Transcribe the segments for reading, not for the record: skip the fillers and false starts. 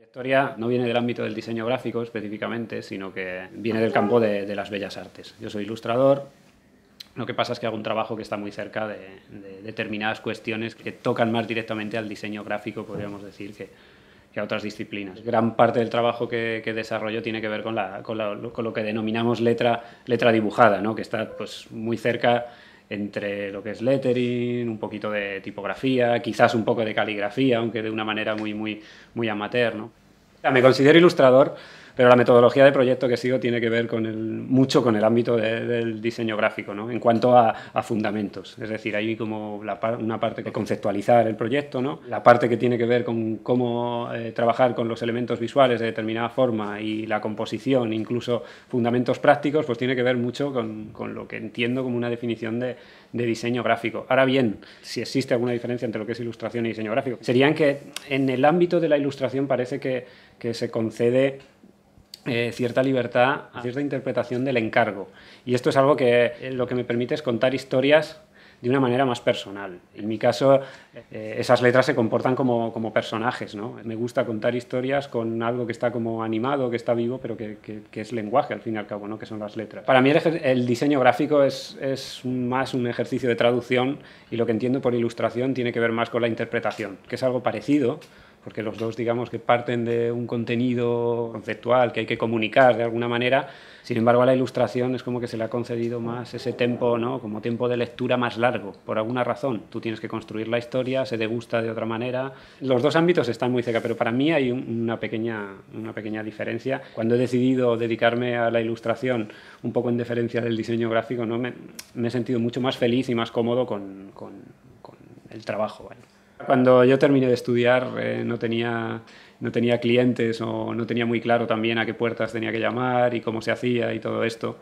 Historia no viene del ámbito del diseño gráfico específicamente, sino que viene del campo de las bellas artes. Yo soy ilustrador, lo que pasa es que hago un trabajo que está muy cerca de determinadas cuestiones que tocan más directamente al diseño gráfico, podríamos decir, que a otras disciplinas. Gran parte del trabajo que desarrollo tiene que ver con lo que denominamos letra dibujada, ¿no? Que está pues, muy cerca entre lo que es lettering, un poquito de tipografía, quizás un poco de caligrafía, aunque de una manera muy amateur, ¿no? Me considero ilustrador, pero la metodología de proyecto que sigo tiene que ver mucho con el ámbito del diseño gráfico, ¿no? En cuanto a fundamentos. Es decir, hay como una parte de conceptualizar el proyecto, ¿no? La parte que tiene que ver con cómo trabajar con los elementos visuales de determinada forma y la composición, incluso fundamentos prácticos, pues tiene que ver mucho con lo que entiendo como una definición de diseño gráfico. Ahora bien, si existe alguna diferencia entre lo que es ilustración y diseño gráfico, sería en que en el ámbito de la ilustración parece que se concede cierta libertad, cierta interpretación del encargo. Y esto es algo que lo que me permite es contar historias de una manera más personal. En mi caso, esas letras se comportan como personajes, ¿no? Me gusta contar historias con algo que está como animado, que está vivo, pero que es lenguaje, al fin y al cabo, ¿no? Que son las letras. Para mí el diseño gráfico es más un ejercicio de traducción y lo que entiendo por ilustración tiene que ver más con la interpretación, que es algo parecido, porque los dos, digamos, que parten de un contenido conceptual que hay que comunicar de alguna manera. Sin embargo, a la ilustración es como que se le ha concedido más ese tiempo, ¿no? Como tiempo de lectura más largo, por alguna razón. Tú tienes que construir la historia, se degusta de otra manera. Los dos ámbitos están muy cerca, pero para mí hay una pequeña diferencia. Cuando he decidido dedicarme a la ilustración, un poco en deferencia del diseño gráfico, ¿no? me he sentido mucho más feliz y más cómodo con el trabajo, ¿vale? Cuando yo terminé de estudiar no tenía clientes o no tenía muy claro también a qué puertas tenía que llamar y cómo se hacía y todo esto.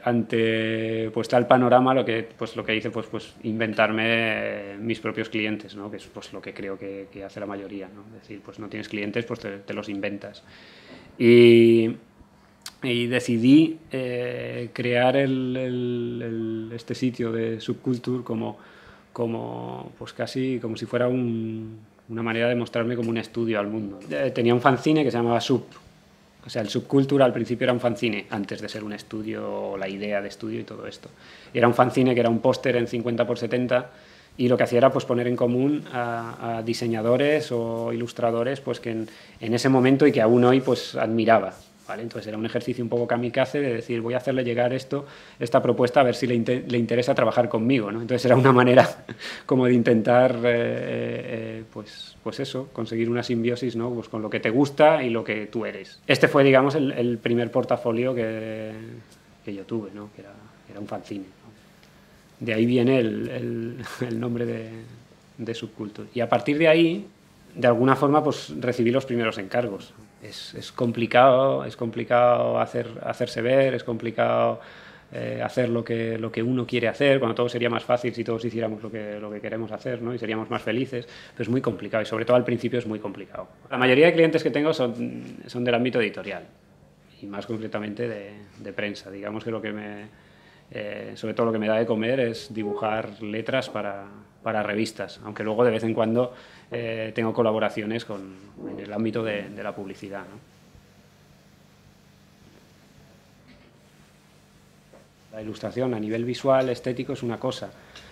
Ante pues, tal panorama lo que hice pues inventarme mis propios clientes, ¿no? Que es pues, lo que creo que hace la mayoría, ¿no? Es decir, pues no tienes clientes, pues te los inventas. Y decidí crear este sitio de Subculture pues casi como si fuera una manera de mostrarme como un estudio al mundo. Tenía un fanzine que se llamaba Sub. O sea, el Subculture al principio era un fanzine, antes de ser un estudio, la idea de estudio y todo esto. Era un fanzine que era un póster en 50×70 y lo que hacía era pues, poner en común a diseñadores o ilustradores pues, que en ese momento y que aún hoy pues, admiraba. ¿Vale? Entonces era un ejercicio un poco kamikaze de decir, voy a hacerle llegar esta propuesta a ver si le interesa trabajar conmigo, ¿no? Entonces era una manera como de intentar, pues eso, conseguir una simbiosis, ¿no? Pues con lo que te gusta y lo que tú eres. Este fue, digamos, el primer portafolio que yo tuve, ¿no? Que era un fanzine, ¿no? De ahí viene el nombre de Subculture. Y a partir de ahí, de alguna forma, pues recibí los primeros encargos. Es complicado hacerse ver, es complicado hacer lo que uno quiere hacer, cuando todo sería más fácil si todos hiciéramos lo que queremos hacer, ¿no? Y seríamos más felices, pero es muy complicado y sobre todo al principio es muy complicado. La mayoría de clientes que tengo son del ámbito editorial y más concretamente de prensa. Digamos que sobre todo lo que me da de comer es dibujar letras para revistas, aunque luego de vez en cuando tengo colaboraciones en el ámbito de la publicidad, ¿no? La ilustración a nivel visual, estético, es una cosa,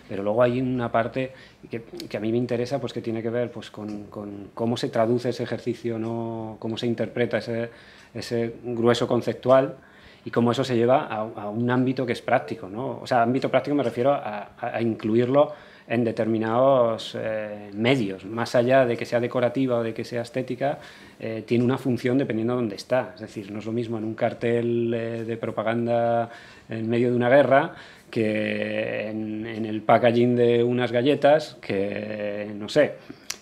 pero luego hay una parte que a mí me interesa, pues que tiene que ver pues, con cómo se traduce ese ejercicio, ¿no? Cómo se interpreta ese grueso conceptual y cómo eso se lleva a un ámbito que es práctico, ¿no? O sea, ámbito práctico me refiero a incluirlo en determinados medios, más allá de que sea decorativa o de que sea estética, tiene una función dependiendo de dónde está. Es decir, no es lo mismo en un cartel de propaganda en medio de una guerra que en el packaging de unas galletas, que, no sé,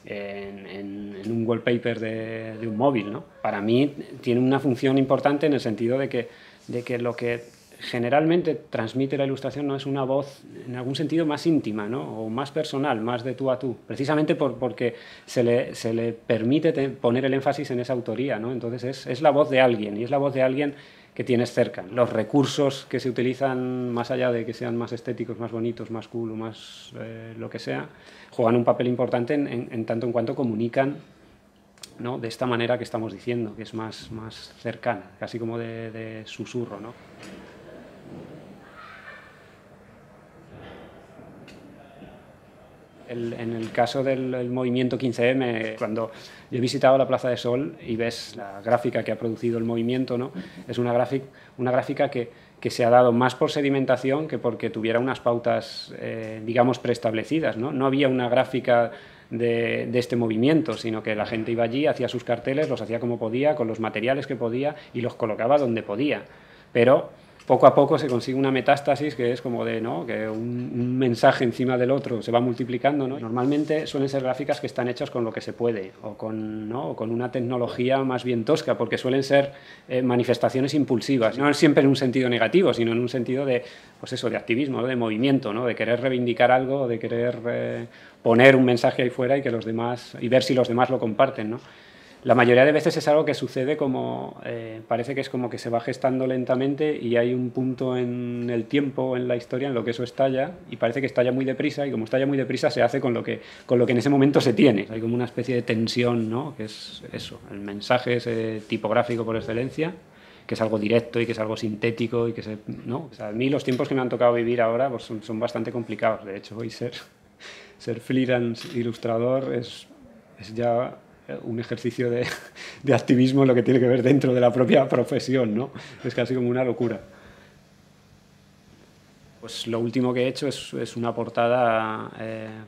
en un wallpaper de un móvil, ¿no? Para mí tiene una función importante en el sentido de que lo que generalmente transmite la ilustración no es una voz en algún sentido más íntima, ¿no? O más personal, más de tú a tú, precisamente porque se le permite poner el énfasis en esa autoría, ¿no? Entonces es la voz de alguien y es la voz de alguien que tienes cerca. Los recursos que se utilizan, más allá de que sean más estéticos, más bonitos, más cool o más lo que sea, juegan un papel importante en tanto en cuanto comunican ¿no?, de esta manera que estamos diciendo, que es más cercana, casi como de susurro, ¿no? En el caso del movimiento 15M, cuando yo he visitado la Plaza de Sol y ves la gráfica que ha producido el movimiento, ¿no?, es una gráfica que se ha dado más por sedimentación que porque tuviera unas pautas, digamos, preestablecidas, ¿no? No había una gráfica de este movimiento, sino que la gente iba allí, hacía sus carteles, los hacía como podía, con los materiales que podía y los colocaba donde podía. Pero poco a poco se consigue una metástasis que es como de, ¿no?, que un mensaje encima del otro se va multiplicando, ¿no? Normalmente suelen ser gráficas que están hechas con lo que se puede o con, ¿no?, o con una tecnología más bien tosca, porque suelen ser manifestaciones impulsivas, no siempre en un sentido negativo, sino en un sentido de, pues eso, de activismo, ¿no?, de movimiento, ¿no?, de querer reivindicar algo, de querer poner un mensaje ahí fuera y que los demás, y ver si los demás lo comparten, ¿no? La mayoría de veces es algo que sucede como, parece que es como que se va gestando lentamente y hay un punto en el tiempo, en la historia, en lo que eso estalla y parece que estalla muy deprisa y como estalla muy deprisa se hace con lo que en ese momento se tiene. Hay como una especie de tensión, ¿no?, que es eso, el mensaje es tipográfico por excelencia, que es algo directo y que es algo sintético y que ¿no? O sea, a mí los tiempos que me han tocado vivir ahora pues son bastante complicados. De hecho, hoy ser freelance ilustrador es ya un ejercicio de activismo en lo que tiene que ver dentro de la propia profesión, ¿no? Es casi como una locura. Pues lo último que he hecho es una portada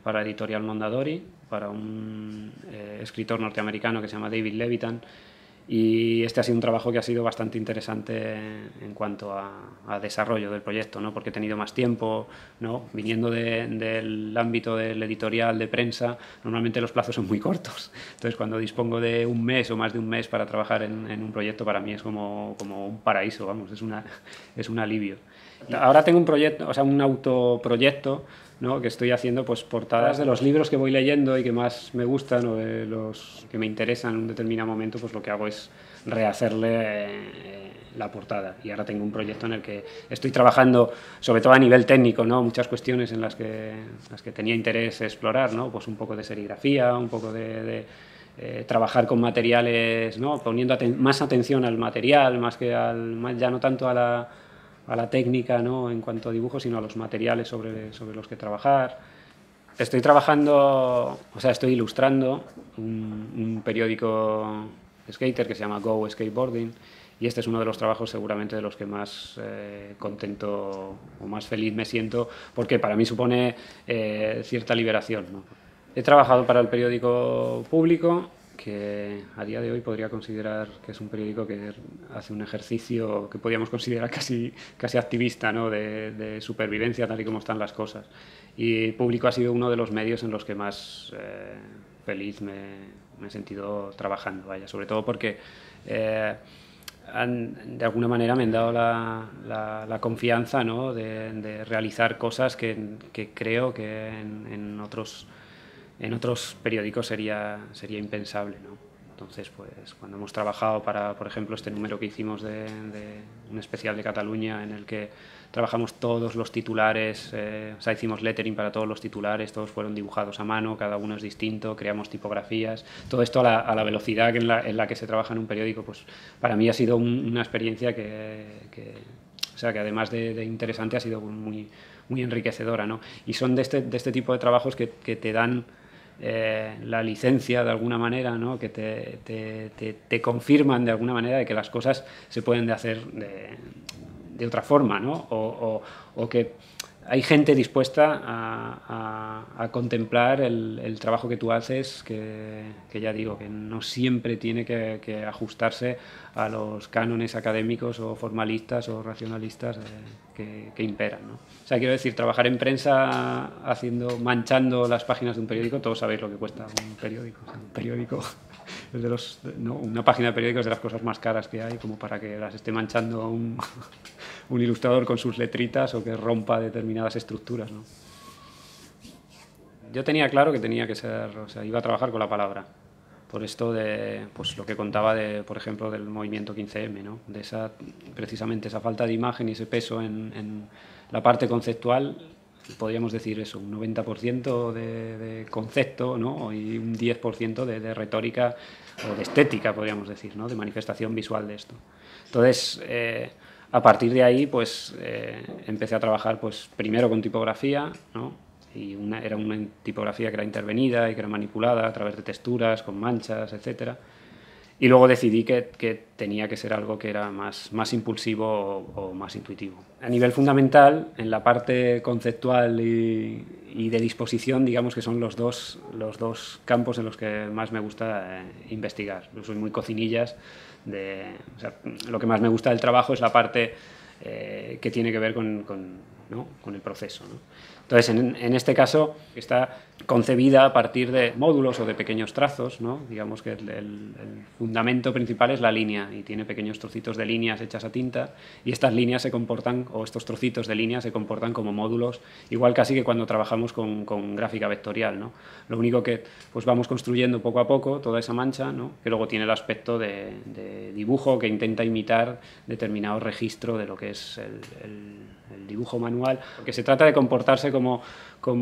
para Editorial Mondadori, para un escritor norteamericano que se llama David Levitan, y este ha sido un trabajo que ha sido bastante interesante en cuanto a desarrollo del proyecto, ¿no?, porque he tenido más tiempo, ¿no?, viniendo del ámbito del editorial, de prensa, normalmente los plazos son muy cortos, entonces cuando dispongo de un mes o más de un mes para trabajar en un proyecto, para mí es como un paraíso, vamos, es un alivio. Ahora tengo un proyecto, o sea, un autoproyecto, ¿no?, que estoy haciendo pues portadas de los libros que voy leyendo y que más me gustan o de los que me interesan en un determinado momento, pues lo que hago es rehacerle la portada. Y ahora tengo un proyecto en el que estoy trabajando, sobre todo a nivel técnico, ¿no?, muchas cuestiones en las que tenía interés explorar, ¿no?, pues un poco de serigrafía, un poco de trabajar con materiales, ¿no?, poniendo más atención al material, ya no tanto a la técnica, ¿no?, en cuanto a dibujo, sino a los materiales sobre los que trabajar. Estoy trabajando, o sea, estoy ilustrando un periódico skater que se llama Go Skateboarding y este es uno de los trabajos seguramente de los que más contento o más feliz me siento porque para mí supone cierta liberación, ¿no? He trabajado para el periódico Público, que a día de hoy podría considerar que es un periódico que hace un ejercicio que podríamos considerar casi activista, ¿no?, de supervivencia tal y como están las cosas. Y Público ha sido uno de los medios en los que más feliz me he sentido trabajando, vaya, sobre todo porque de alguna manera me han dado la confianza, ¿no?, de realizar cosas que creo que en otros periódicos sería impensable, ¿no? Entonces, pues cuando hemos trabajado para, por ejemplo, este número que hicimos de un especial de Cataluña en el que trabajamos todos los titulares, o sea, hicimos lettering para todos los titulares, todos fueron dibujados a mano, cada uno es distinto, creamos tipografías, todo esto a la velocidad en la que se trabaja en un periódico, pues para mí ha sido una experiencia o sea, que además de interesante ha sido muy enriquecedora, ¿no? Y son de este tipo de trabajos que te dan la licencia de alguna manera, ¿no?, que te confirman de alguna manera de que las cosas se pueden hacer de otra forma, ¿no? O que hay gente dispuesta a contemplar el trabajo que tú haces, que ya digo, que no siempre tiene que ajustarse a los cánones académicos o formalistas o racionalistas que imperan, ¿no? O sea, quiero decir, trabajar en prensa manchando las páginas de un periódico, todos sabéis lo que cuesta un periódico. O sea, un periódico es una página de periódico es de las cosas más caras que hay, como para que las esté manchando un ilustrador con sus letritas o que rompa determinadas estructuras, ¿no? Yo tenía claro que tenía que ser, o sea, iba a trabajar con la palabra. Por esto de, pues lo que contaba por ejemplo, del movimiento 15M, ¿no? Precisamente esa falta de imagen y ese peso en la parte conceptual podríamos decir eso, un 90% de concepto, ¿no? Y un 10% de retórica o de estética, podríamos decir, ¿no? De manifestación visual de esto. Entonces, a partir de ahí, pues empecé a trabajar pues, primero con tipografía, ¿no? Y era una tipografía que era intervenida y que era manipulada a través de texturas, con manchas, etcétera. Y luego decidí que tenía que ser algo que era más impulsivo o más intuitivo. A nivel fundamental, en la parte conceptual y de disposición, digamos que son los dos campos en los que más me gusta investigar. Yo soy muy cocinillas. O sea, lo que más me gusta del trabajo es la parte que tiene que ver ¿no? con el proceso, ¿no? Entonces, en este caso, está concebida a partir de módulos o de pequeños trazos, ¿no? Digamos que el fundamento principal es la línea y tiene pequeños trocitos de líneas hechas a tinta y estas líneas se comportan, o estos trocitos de líneas se comportan como módulos, igual casi que cuando trabajamos con gráfica vectorial, ¿no? Lo único que pues vamos construyendo poco a poco toda esa mancha, ¿no? Que luego tiene el aspecto de dibujo que intenta imitar determinado registro de lo que es el dibujo manual, porque se trata de comportarse como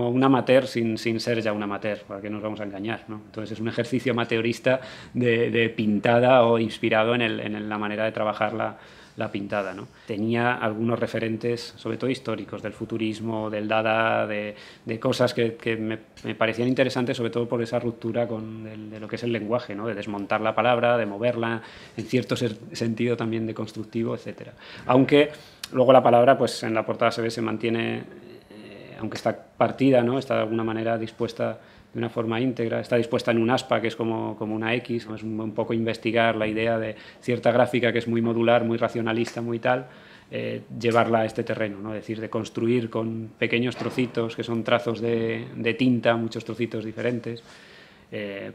un amateur sin ser ya un amateur, para que nos vamos a engañar, ¿no? Entonces es un ejercicio amateurista de pintada o inspirado en la manera de trabajar la pintada, ¿no? Tenía algunos referentes, sobre todo históricos, del futurismo, del Dada, de cosas que me parecían interesantes, sobre todo por esa ruptura de lo que es el lenguaje, ¿no? De desmontar la palabra, de moverla, en cierto sentido también de constructivo, etcétera. Aunque luego la palabra, pues en la portada se mantiene, aunque está partida, ¿no? Está de alguna manera dispuesta de una forma íntegra, está dispuesta en un aspa que es como una X, es un poco investigar la idea de cierta gráfica que es muy modular, muy racionalista, muy tal, llevarla a este terreno, ¿no? Es decir, de construir con pequeños trocitos que son trazos de tinta, muchos trocitos diferentes,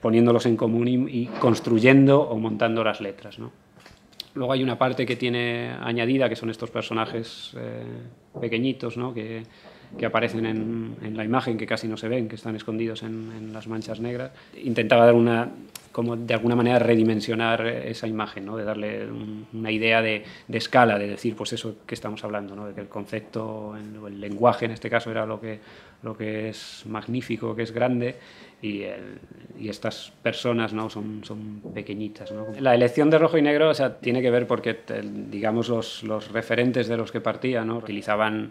poniéndolos en común y construyendo o montando las letras, ¿no? Luego hay una parte que tiene añadida, que son estos personajes pequeñitos, ¿no? que aparecen en la imagen, que casi no se ven, que están escondidos en las manchas negras. Intentaba dar como de alguna manera redimensionar esa imagen, ¿no? De darle una idea de escala, de decir, pues eso que estamos hablando, ¿no? De que el concepto, el lenguaje en este caso era lo que es magnífico, que es grande, y estas personas, ¿no? son pequeñitas, ¿no? La elección de rojo y negro, o sea, tiene que ver porque, digamos, los referentes de los que partía, ¿no? Utilizaban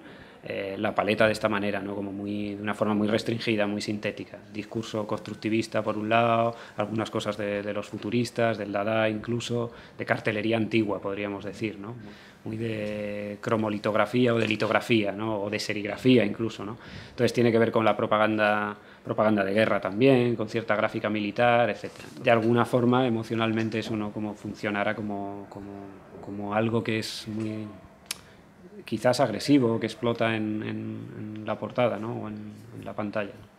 la paleta de esta manera, ¿no? Como de una forma muy restringida, muy sintética. Discurso constructivista por un lado, algunas cosas de los futuristas, del Dada incluso, de cartelería antigua, podríamos decir, ¿no? Muy de cromolitografía o de litografía, ¿no? O de serigrafía incluso, ¿no? Entonces tiene que ver con la propaganda de guerra también, con cierta gráfica militar, etc. De alguna forma, emocionalmente eso, ¿no? Como funcionara como algo que es muy quizás agresivo, que explota en la portada, ¿no? O en la pantalla, ¿no?